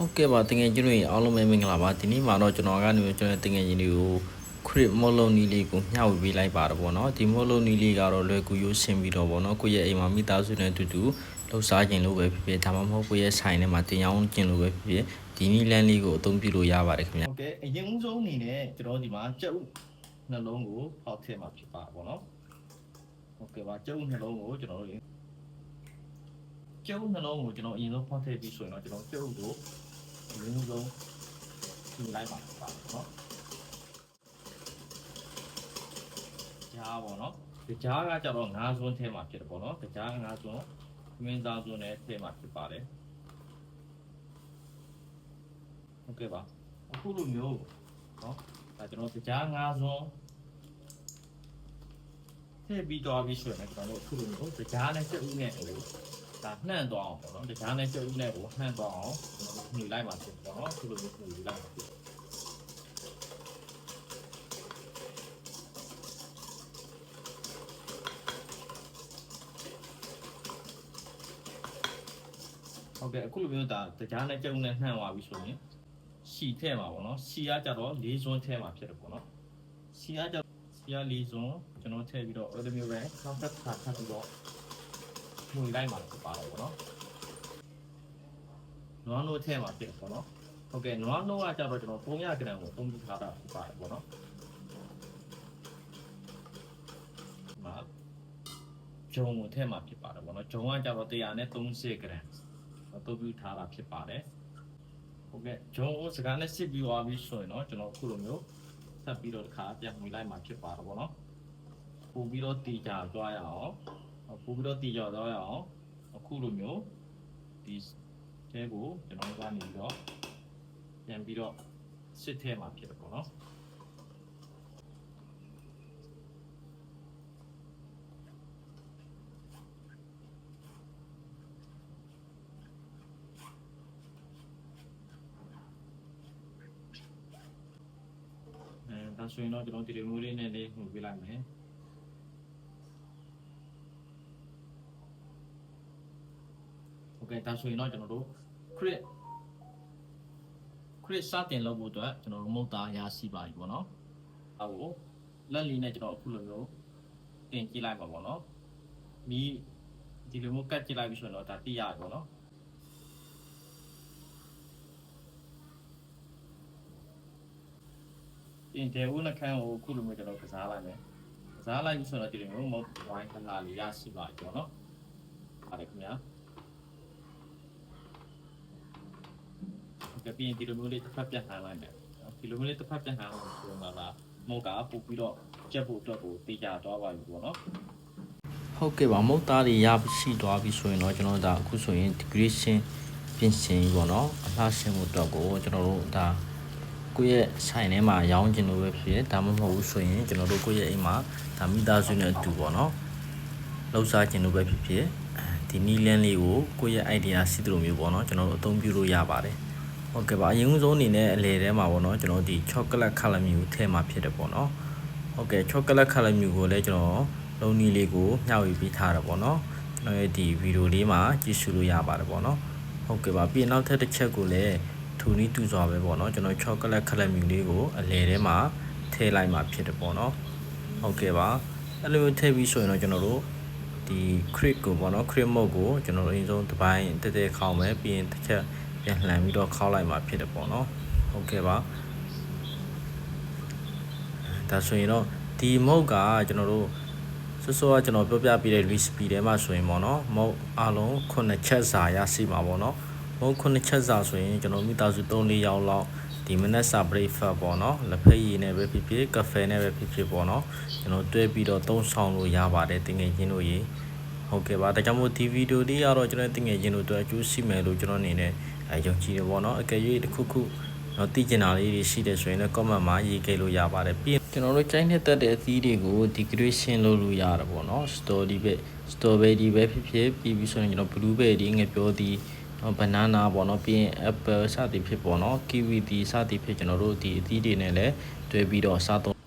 ဟုတ်ကဲ့ပါတကယ်ကျွန်တော်အားလုံးပဲမင်္ဂလာပါဒီနေ့မှာတော့ကျွန်တော်ကနေကျွန်တော်တကယ်ချင်းတွေကိုခရစ်မော်လုံးနီလေးကိုမျှဝေပေးလိုက်ပါတော့ဗောနော်ဒီမော်လုံးနီလေးကတော့လွယ်ကူရိုးရှင်းပြီးတော့ဗောနော်ကိုယ့်ရဲ့အိမ်မှာမိသားစုနဲ့အတူတူလှူစားခြင်းလို့ပဲဖြစ်ဖြစ်ဒါမှမဟုတ်ကိုယ့်ရဲ့ဆိုင်ထဲမှာတင်ရောင်းခြင်းလို့ပဲဖြစ်ဖြစ်ဒီနီလန်းလေးကိုအသုံးပြုလို့ရပါတယ်ခင်ဗျာဟုတ်ကဲ့အရင်ဦးဆုံးအနေနဲ့ကျွန်တော်ဒီမှာကြက်ဥနှလုံးကိုဖောက်ထည့်မှာဖြစ်ပါဗောနော်ဟုတ်ကဲ့ပါကြက်ဥနှလုံးကိုကျွန်တော်တို့ကြက်ဥနှလုံးကိုကျွန်တော်အရင်ဆုံးဖောက်ထည့်ပြီးဆိုရင်တော့ကျွန်တော်ကြက်ဥကိုအရင်ဆုံးယူလိုက်ပါပါနော်ကြားပေါ့နော်ဒီကြားကကြတော့ငါးစွန်းထဲမှာဖြစ်တယ်ပေါ့နော်ဒီကြားငါးစွန်းမင်းသားစွန်းနဲ့ထဲမှာဖြစ်ပါတယ်ဟုတ်ကဲ့ပါအခုလိုမျိုးနော်ဒါကျွန်တော်ဒီကြားငါးစွန်းထည့်ပြီးတော့ပြီးဆိုရင်ကျွန်တော်တို့အခုလိုမျိုးဒီကြားနဲ့ကြက်ဥနဲ့ဟိုဒါနှံ့သွားအောင်ပေါ့နော်ဒီကြားနဲ့ကြက်ဥနဲ့ကိုနှံ့သွားအောင်ကျွန်တော်ညှိလိုက်ပါဖြစ်ပေါ့နော်အခုလိုမျိုးညှိလိုက်ပါဖြစ်ဟုတ်ကဲ့အခုလိုမျိုးဒါကြားနဲ့ကြက်ဥနဲ့နှံ့သွားပြီဆိုရင်ရှီထဲမှာပေါ့နော်ရှီကကြတော့၄စွန်းထဲမှာဖြစ်တယ်ပေါ့နော်ရှီကကြရှီက၄စွန်းကျွန်တော်ထည့်ပြီးတော့အဲ့လိုမျိုးပဲနောက်တစ်ခါထပ်ပြီးတော့ညှိလိုက်မှာဖြစ်ပါတော့ပေါ့နော်နွားနိုးထဲမှာဖြစ်ပေါ့နော်ဟုတ်ကဲ့နွားနိုးကကြတော့ကျွန်တော်300 g ကိုသုံးပြီးထားတာဖြစ်ပါတယ်ပေါ့နော်မှာဂျုံကိုထဲမှာဖြစ်ပါတယ်ပေါ့နော်ဂျုံကကြတော့130 g သုံးပြီးထားတာဖြစ်ပါတယ်ဟုတ်ကဲ့ဂျုံကိုစကားနဲ့စစ်ပြီးသွားပြီဆိုရင်တော့ကျွန်တော်အခုလိုမျိုးထပ်ပြီးတော့တစ်ခါပြန်ဝင်လိုက်မှာဖြစ်ပါတယ်ပေါ့နော်ပို့ပြီးတော့တီကြသွားရအောင်ပို့ပြီးတော့တီကြသွားရအောင်အခုလိုမျိုးဒီတဲကိုကျွန်တော်ကနေပြီးတော့ပြန်ပြီးတော့စစ်ထဲမှာဖြစ်တယ်ပေါ့နော်ဒါဆိုရင်တော့ကျွန်တော်ဒီလိုမျိုးလေးနဲ့လေးမှုပြလိုက်မယ်โอเคဒါဆိုရင်တော့ကျွန်တော်တို့ခရစ်စတင်လုပ်ဖို့အတွက်ကျွန်တော်တို့မုတ်သားရရှိပါပြီပေါ့နော်အဲကိုလက်လီနဲ့ကျွန်တော်အခုလိုမျိုးတင်ကြည့်လိုက်ပါပေါ့နော်ဒီလိုမျိုးကတ်ကြည့်လိုက်ပြီဆိုရင်တော့ဒါတိရပြီပေါ့နော်ပြင်တယ်ဦးနှခမ်းကိုအခုလိုမျိုးကျွန်တော်ကစားလိုက်မယ်ကစားလိုက်ပြီဆိုတော့ဒီလိုမျိုးမုတ်ဝိုင်းခဏလေးရရှိပါပြီပေါ့နော်ပါတယ်ခင်ဗျာကပြင်ဒီလိုမျိုးလေးတစ်ဖက်ပြန်လှန်လိုက်မယ်ဒီလိုမျိုးလေးတစ်ဖက်ပြန်လှန်လို့ဆိုတော့မုတ်ကပို့ပြီးတော့ကြက်ဖို့အတွက်ကိုတေးကြသွားပါပြီပေါ့နော်ဟုတ်ကဲ့ပါမုတ်သားတွေရရှိသွားပြီဆိုရင်တော့ကျွန်တော်ဒါအခုဆိုရင် decoration ပြင်ဆင်ပေါ့နော်အလှဆင်မှုအတွက်ကိုကျွန်တော်တို့ဒါကိုယ့်ရဲ့ဆိုင်ထဲမှာရောင်းချင်လို့ပဲဖြစ်ဒါမှမဟုတ်ဘူးဆိုရင်ကျွန်တော်တို့ကိုယ့်ရဲ့အိမ်မှာဒါမိသားစုနဲ့အတူပေါ့နော်လှူစားချင်လို့ပဲဖြစ်ဒီနီလန်းလေးကိုကိုယ့်ရဲ့ idea ရှိသလိုမျိုးပေါ့နော်ကျွန်တော်တို့အသုံးပြုလို့ရပါတယ်ဟုတ်ကဲ့ပါအရင်ဆုံးအနေနဲ့အလဲထဲမှာပေါ့နော်ကျွန်တော်ဒီ chocolate color မျိုးထည့်မှာဖြစ်တယ်ပေါ့နော်ဟုတ်ကဲ့ chocolate color မျိုးကိုလည်းကျွန်တော်လုံးနီလေးကိုမျှဝေပေးထားတယ်ပေါ့နော်ကျွန်တော်ရဲ့ဒီဗီဒီယိုလေးမှာကြည့်ရှုလို့ရပါတယ်ပေါ့နော်ဟုတ်ကဲ့ပါပြီးနောက်ထပ်တစ်ချက်ကိုလည်းထူနီးတူစွာပဲပေါ့နော်ကျွန်တော် chocolate color မျိုးလေးကိုအလဲထဲမှာထည့်လိုက်မှာဖြစ်တယ်ပေါ့နော်ဟုတ်ကဲ့ပါအဲ့လိုထည့်ပြီးဆိုရင်တော့ကျွန်တော်တို့ဒီ cream ကိုပေါ့နော် cream mode ကိုကျွန်တော်တို့အရင်ဆုံးတစ်ပိုင်းတက်တက်ခေါင်းမယ်ပြီးရင်တစ်ချက်ပြန်လှန်ပြီးတော့ခောက်လိုက်မှာဖြစ်တယ်ပေါ့နော်ဟုတ်ကဲ့ပါဒါဆိုရင်တော့ဒီမုတ်ကကျွန်တော်တို့စောကကျွန်တော်ပြောပြပေးတဲ့ recipe ထဲမှာဆိုရင်ပေါ့နော်မုတ်အလုံး9ချက်စာရရှိမှာပေါ့နော်မုတ်9ချက်စာဆိုရင်ကျွန်တော်မိသားစု3-4ယောက်လောက်ဒီမနက်စာ breakfast ပေါ့နော်လက်ဖက်ရည်နဲ့ပဲဖြစ်ဖြစ်ကဖေနဲ့ပဲဖြစ်ဖြစ်ပေါ့နော်ကျွန်တော်တွဲပြီးတော့သုံးဆောင်လို့ရပါတယ်တင်ငယ်ချင်းတို့ရေဟုတ်ကဲ့ပါဒါကြောင့်မို့ဒီဗီဒီယိုလေးကတော့ကျွန်တော်တင်ငယ်ချင်းတို့အတွက်အကျိုးရှိမယ်လို့ကျွန်တော်အနေနဲ့ယုံကြည်တယ်ပေါ့နော်အကယ်၍တစ်ခုခုတော့သိကျင်တာလေးတွေရှိတယ်ဆိုရင်လည်း comment မှာရေးခဲ့လို့ရပါတယ်ပြီးကျွန်တော်တို့ကြိုက်နေတဲ့တဲ့အသီးတွေကို decoration လုပ်လို့ရတယ်ပေါ့နော် strawberry ပဲဖြစ်ဖြစ်ပြီးဆိုရင်ကျွန်တော် blueberry ငှက်ပြောသီးbanana ပေါ့နော်ပြီးရင် apple စသည်ဖြစ်ပေါ့နော် kiwi သီးစသည်ဖြစ်ကျွန်တော်တို့ဒီအသီးတွေနဲ့လည်းတွဲပြီးတော့စားသုံး